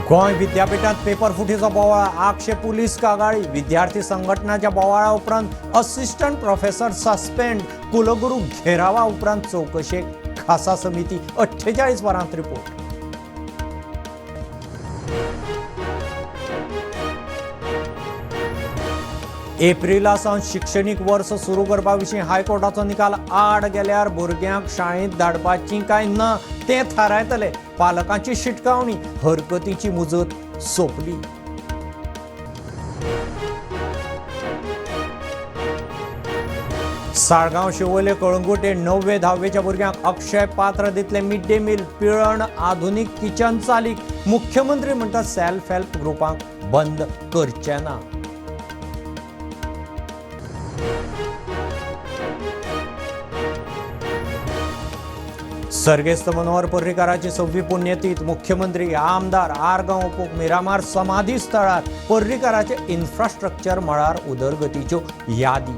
गोंय विद्यापीठात पेपर फुटीचो बोवाळ आक्षेप पुलीस कागाळी विद्यार्थी संघटनाच्या बोवाळा उपरांत असिस्टंट प्रोफेसर सस्पेंड कुलगुरू घेरावा उपरांत चौकशेक खासा समिती 48 वरांत रिपोर्ट। एप्रिला सावन शिक्षणीक वर्स सुरू करपा विशीं हायकोर्टाचो निकाल आड गेल्यार भुरग्यांक शाळेंत धाडपाची काय ना तें थारायतले। पालकांची शिटकावणी हरकतीची मुजत सोंपली। साळगांव शिवोले कळंगुटे 9वे 10वेच्या भुरग्यांक अक्षय पात्र दितले मिड डे मील पिळण आधुनीक किचन चालीक मुख्यमंत्री म्हणटा सेल्फ हेल्प ग्रुपांक बंद करचे ना। सर्गेस्त मनोहर पर्रीकाराची 6वी पुण्यतिथी मुख्यमंत्री आमदार आरगांव ओपूक मिरामार समाधी स्थळार पर्रीकाराचे इन्फ्रास्ट्रक्चर मळार उदरगतीच्यो यादी।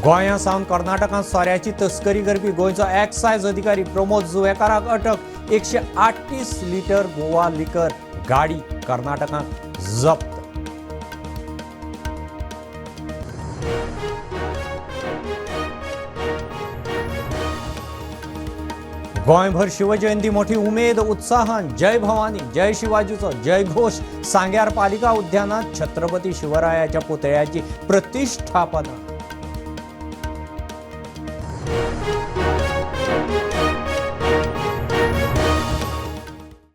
गोंया सावन कर्नाटकांत सोऱ्याची तस्करी करपी गोंयचो एक्सायज अधिकारी प्रमोद जुवेकाराक अटक। 138 लिटर गोवा लिकर गाडी कर्नाटकांत जप्त। गोंयभर शिवजयंती मोठी उमेद उत्साहान जय भवानी जय शिवाजीचो जयघोष। सांग्यार पालिका उद्यानात छत्रपती शिवरायाच्या पुतळ्याची प्रतिष्ठापना।